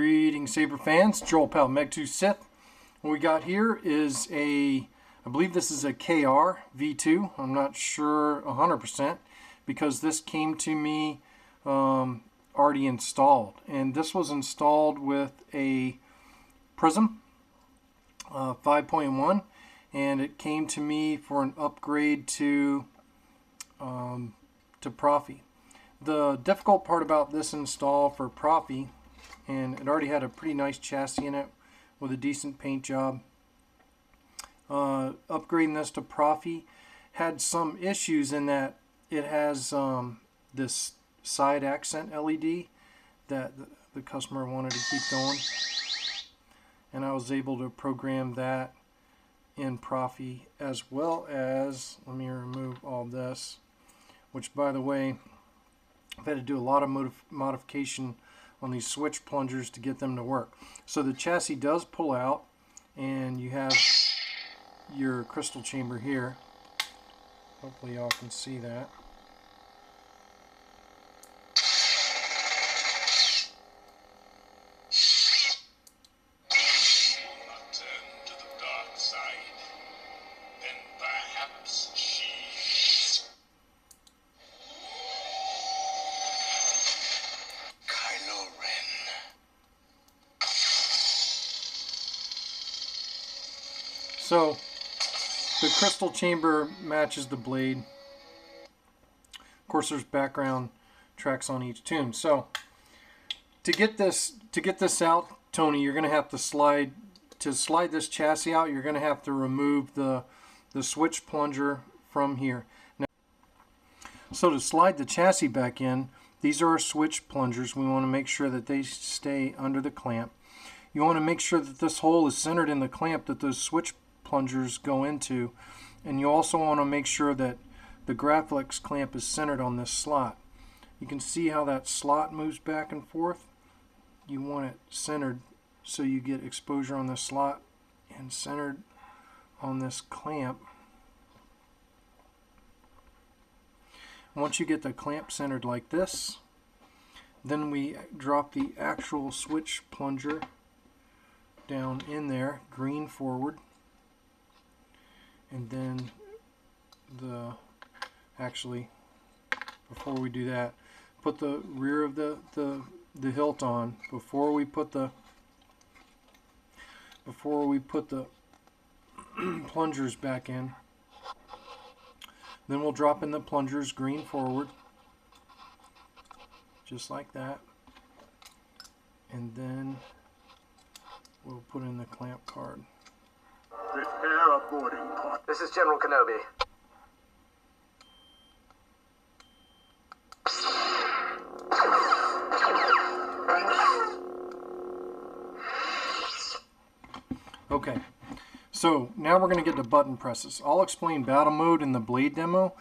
Greetings, Saber fans. Joel Pal, Megtooth Sith. What we got here is I believe this is a KR V2. I'm not sure 100% because this came to me already installed. And this was installed with a Prism 5.1, and it came to me for an upgrade to Proffie. The difficult part about this install for Proffie, and it already had a pretty nice chassis in it with a decent paint job. Upgrading this to Proffie had some issues in that it has this side accent LED that the customer wanted to keep going, and I was able to program that in Proffie, as well as, let me remove all this, which by the way, I've had to do a lot of modification on these switch plungers to get them to work. So the chassis does pull out, and you have your crystal chamber here. Hopefully y'all can see that. So the crystal chamber matches the blade. Of course, there's background tracks on each tune. So to get this out, Tony, you're going to have to slide this chassis out. You're going to have to remove the switch plunger from here. Now, so to slide the chassis back in, these are our switch plungers. We want to make sure that they stay under the clamp. You want to make sure that this hole is centered in the clamp that those switch plungers go into, and you also want to make sure that the Graflex clamp is centered on this slot. You can see how that slot moves back and forth. You want it centered so you get exposure on this slot and centered on this clamp. Once you get the clamp centered like this, then we drop the actual switch plunger down in there, green forward. And then actually, before we do that, put the rear of the hilt on before we put the plungers back in. Then we'll drop in the plungers green forward, just like that, and then we'll put in the clamp card. Prepare a boarding party. This is General Kenobi. Okay, so now we're going to get to button presses. I'll explain battle mode in the blade demo,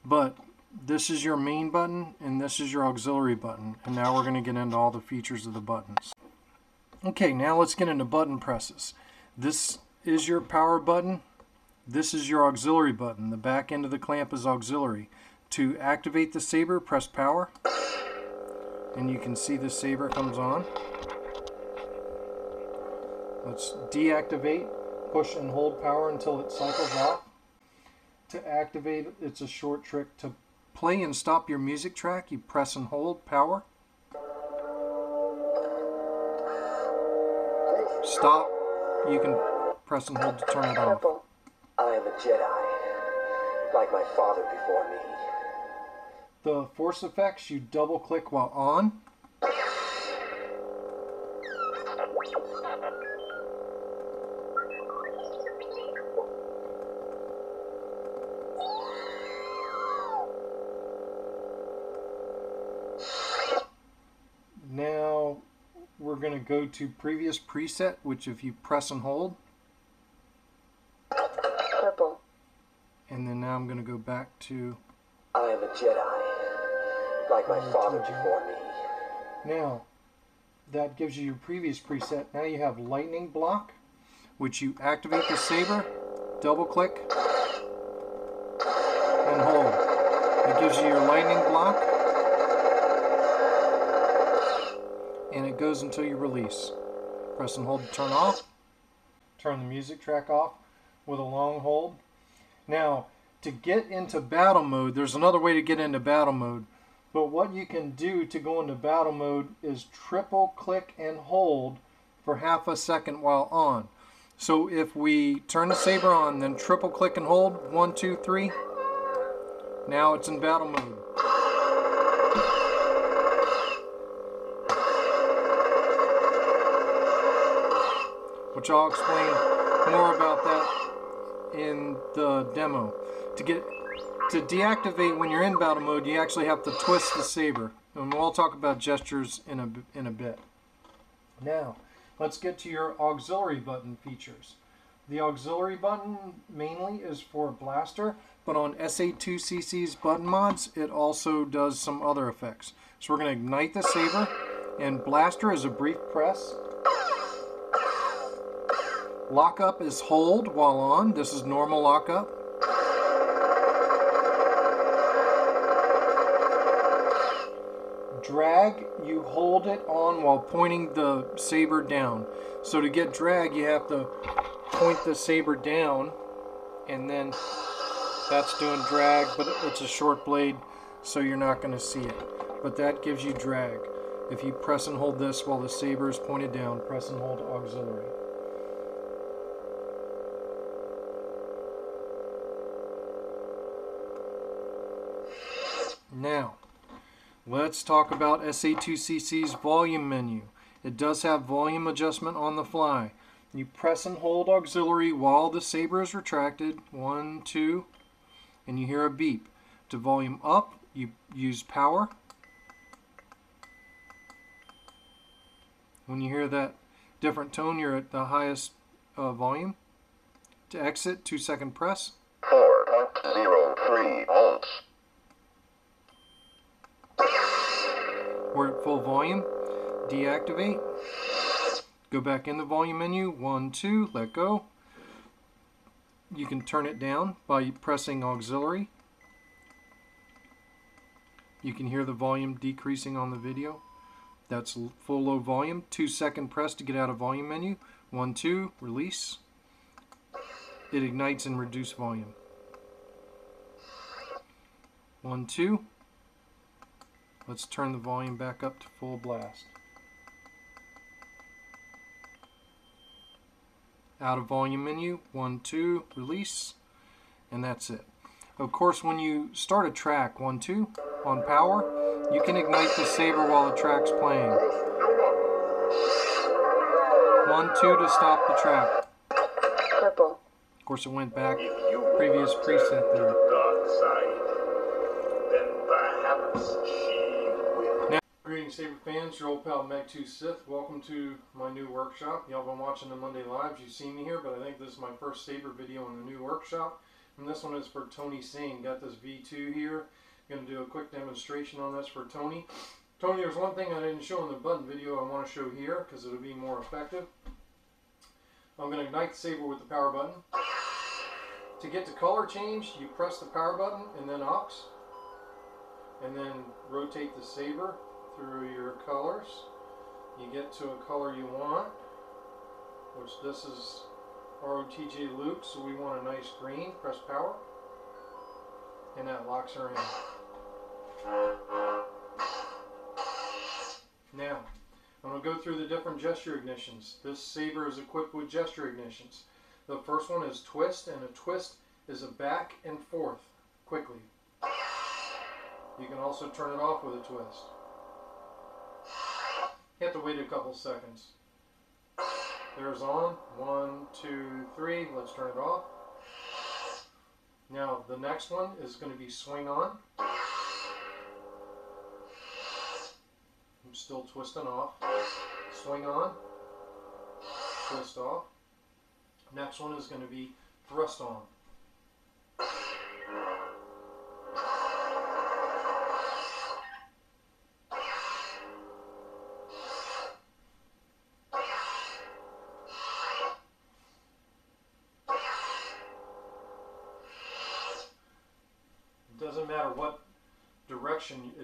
but this is your main button and this is your auxiliary button, and now we're going to get into all the features of the buttons. Okay, now let's get into button presses. This is your power button. This is your auxiliary button. The back end of the clamp is auxiliary. To activate the saber, press power, and you can see the saber comes on. Let's deactivate, push and hold power until it cycles off. To activate, it's a short trick. To play and stop your music track, you press and hold power. Stop, you can press and hold to turn it off. I am a Jedi, like my father before me. The force effects, you double click while on. Now we're going to go to previous preset, which if you press and hold. Purple. And then now I'm going to go back to... I am a Jedi, like my father before me. Now, that gives you your previous preset. Now you have lightning block, which you activate the saber, double click, and hold. It gives you your lightning block. and it goes until you release. Press and hold to turn off. Turn the music track off with a long hold. Now, to get into battle mode, there's another way to get into battle mode. But what you can do to go into battle mode is triple click and hold for half a second while on. So if we turn the saber on, then triple click and hold, 1, 2, 3. Now it's in battle mode. Which I'll explain more about that in the demo. To deactivate when you're in battle mode, you actually have to twist the saber. And we'll talk about gestures in a bit. Now, let's get to your auxiliary button features. The auxiliary button mainly is for blaster, but on SA2CC's button mods, it also does some other effects. So we're going to ignite the saber, and blaster is a brief press. Lockup is hold while on. This is normal lockup. Drag, you hold it on while pointing the saber down. So to get drag, you have to point the saber down, and then that's doing drag, but it's a short blade, so you're not going to see it. But that gives you drag. If you press and hold this while the saber is pointed down, press and hold auxiliary. Now, let's talk about SA2CC's volume menu. It does have volume adjustment on the fly. You press and hold auxiliary while the saber is retracted, 1, 2, and you hear a beep. To volume up, you use power. When you hear that different tone, you're at the highest volume. To exit, 2-second press. 4.03 volts. We're at full volume. Deactivate. Go back in the volume menu. 1, 2, let go. You can turn it down by pressing auxiliary. You can hear the volume decreasing on the video. That's full low volume. 2-second press to get out of volume menu. 1, 2, release. It ignites and reduce volume. 1, 2. Let's turn the volume back up to full blast. Out of volume menu, 1, 2, release, and that's it. Of course, when you start a track, 1, 2, on power, you can ignite the saber while the track's playing. 1, 2 to stop the track. Purple. Of course, it went back previous preset there. Dark side. Then perhaps she will. Now, greetings, Saber fans. Your old pal Megtooth Sith. Welcome to my new workshop. Y'all been watching the Monday Lives. You've seen me here, but I think this is my first Saber video in the new workshop. And this one is for Tony Singh. Got this V2 here. Going to do a quick demonstration on this for Tony. Tony, there's one thing I didn't show in the button video I want to show here because it'll be more effective. I'm going to ignite the saber with the power button. To get to color change, you press the power button and then aux. And then rotate the saber through your colors. You get to a color you want, which this is ROTJ Luke, so we want a nice green. Press power. And that locks her in. Now, I'm going to go through the different gesture ignitions. This saber is equipped with gesture ignitions. The first one is twist, and a twist is a back and forth quickly. You can also turn it off with a twist. You have to wait a couple seconds. There's on. 1, 2, 3. Let's turn it off. Now, the next one is going to be swing on. I'm still twisting off. Swing on. Twist off. Next one is going to be thrust on.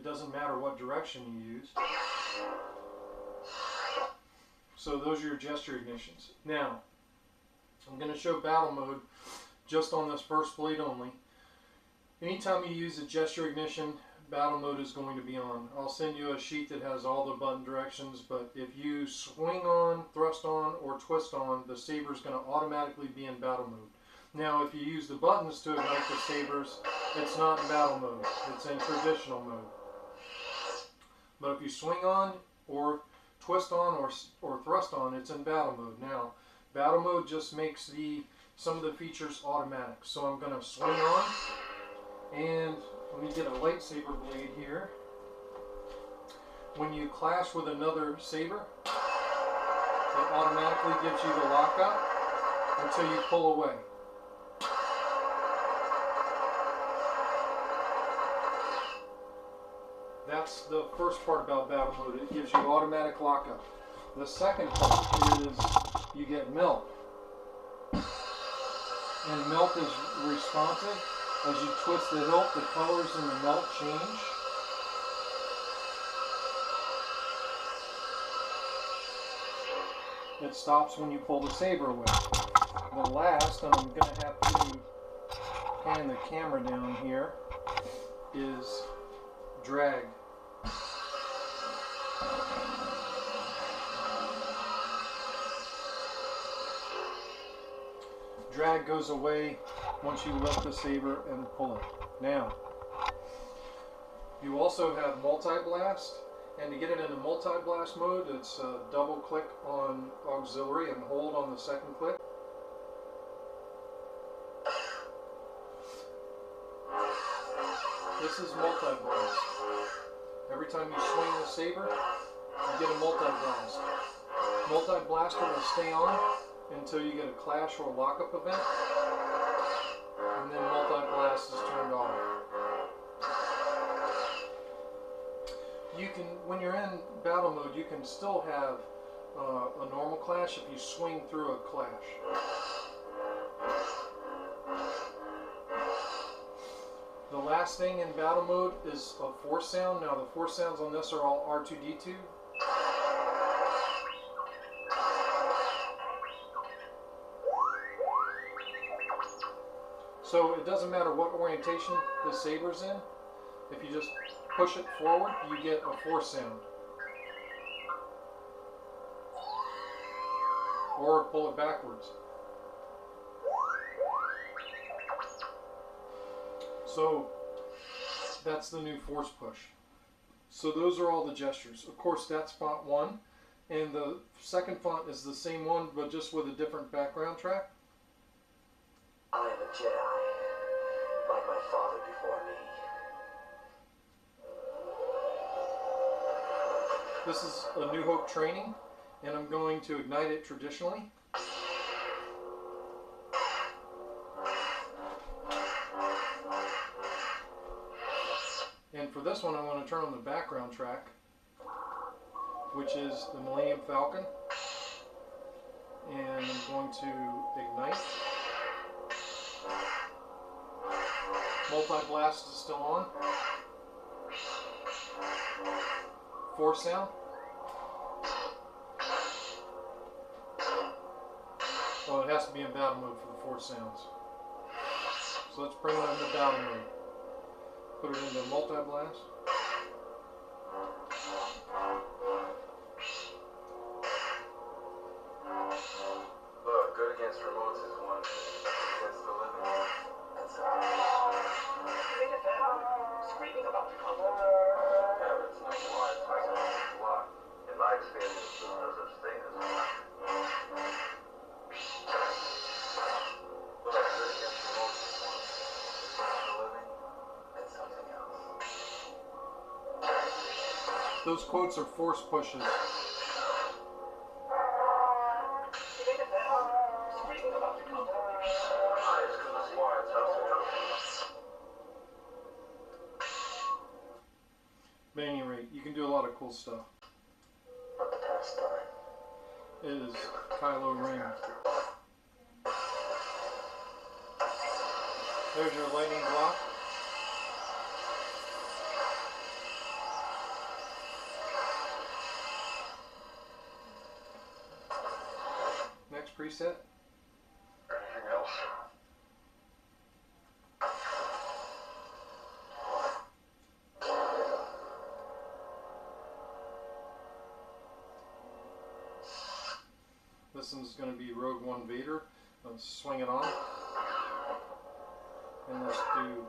Doesn't matter what direction you use. So those are your gesture ignitions. Now, I'm going to show battle mode just on this first blade only. Anytime you use a gesture ignition, battle mode is going to be on. I'll send you a sheet that has all the button directions, but if you swing on, thrust on, or twist on, the saber is going to automatically be in battle mode. Now, if you use the buttons to ignite the sabers, it's not in battle mode. It's in traditional mode. But if you swing on, or twist on, or thrust on, it's in battle mode. Now, battle mode just makes some of the features automatic. So I'm going to swing on, and let me get a lightsaber blade here. When you clash with another saber, it automatically gives you the lockup until you pull away. That's the first part about battle mode. It gives you automatic lockup. The second part is you get melt. And melt is responsive. As you twist the hilt, the colors in the melt change. It stops when you pull the saber away. The last, and I'm going to have to pan the camera down here, is drag. Drag goes away once you lift the saber and pull it. Now, you also have Multiblast, and to get it into Multiblast mode, it's double click on auxiliary and hold on the second click. This is Multiblast. Every time you swing the saber, you get a Multiblast. Multiblaster will stay on until you get a clash or a lockup event, and then Multiblast is turned off. You can, when you're in battle mode, you can still have a normal clash if you swing through a clash. The last thing in battle mode is a force sound. Now the force sounds on this are all R2-D2. So it doesn't matter what orientation the saber's in. If you just push it forward, you get a force sound. Or pull it backwards. So that's the new force push. So those are all the gestures. Of course, that's font 1. And the second font is the same one, but just with a different background track. I am a Jedi, like my father before me. This is a New Hope training, and I'm going to ignite it traditionally. And for this one, I want to turn on the background track, which is the Millennium Falcon. And I'm going to ignite. Multiblast is still on. Force sound. Oh, it has to be in battle mode for the force sounds. So let's bring it into battle mode. Put it into Multiblast. Look, good against remotes is one thing. Against the living, that's screaming about the conflict. Yeah, but it's not wise. I can only block. In my experience, there's no such thing as block. Look, good against remotes is one thing. Against the living, that's something else. Those quotes are force pushes. But at any rate, you can do a lot of cool stuff. Not the pastime. It is Kylo Ren. There's your lightning block. preset. Anything else? This one's going to be Rogue One Vader. Let's swing it on. And let's do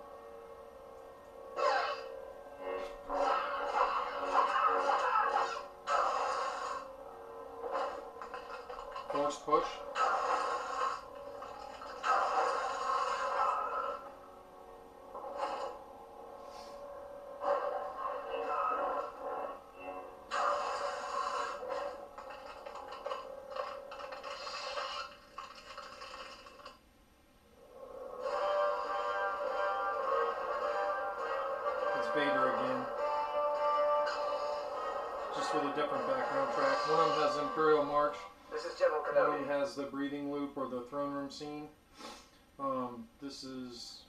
force push. Vader again, just with a different background track. One of them has Imperial March, This is General one Kenobi. of them has the breathing loop or the throne room scene. This is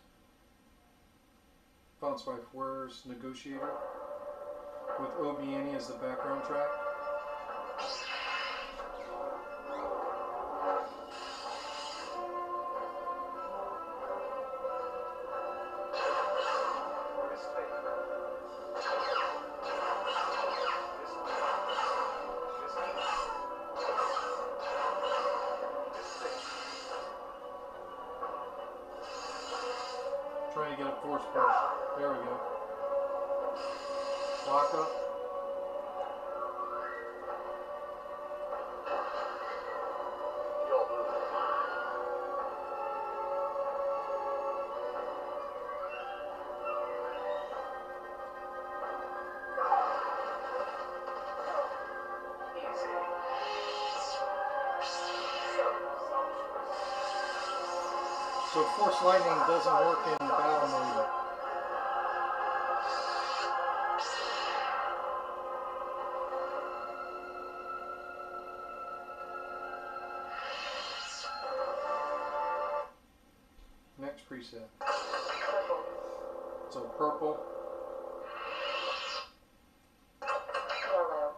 Fonts by Fuere's Negotiator with Obiani as the background track. Trying to get a force push. There we go. Lock up. You'll move. Easy. So Force Lightning doesn't work in battle mode. Next preset. Purple. So purple, Yellow.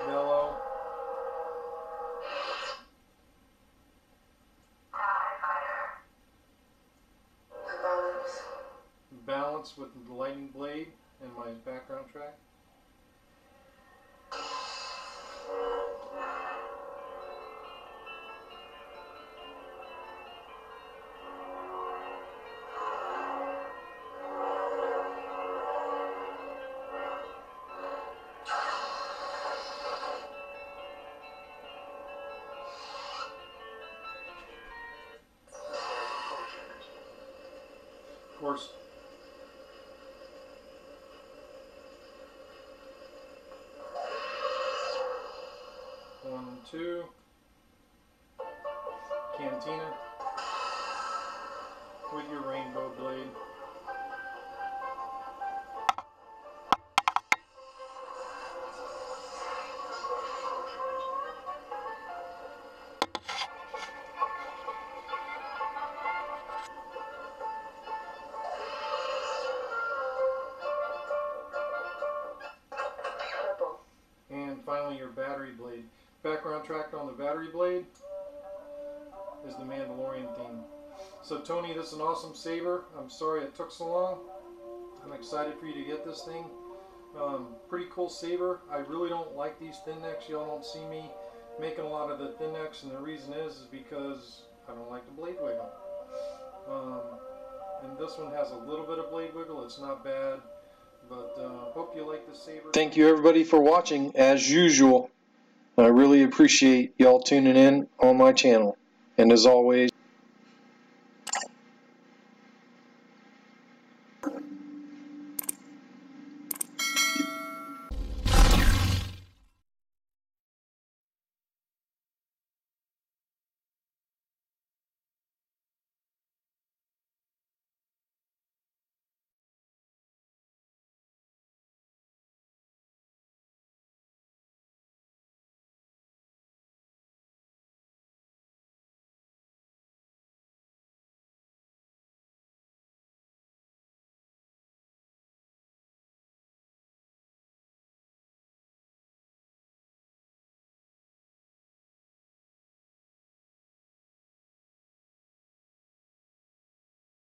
yellow, Balance. balance with the lightning blade and my background track. Of course, one and two, Cantina with your rainbow blade. Purple. And finally your battery blade. Background track on the battery blade is the Mandalorian theme. So Tony, this is an awesome saber. I'm sorry it took so long. I'm excited for you to get this thing. Pretty cool saber. I really don't like these thin necks. Y'all don't see me making a lot of the thin necks, and the reason is because I don't like the blade wiggle. And this one has a little bit of blade wiggle. It's not bad, but hope you like the saber. Thank you everybody for watching as usual. I really appreciate y'all tuning in on my channel. And as always,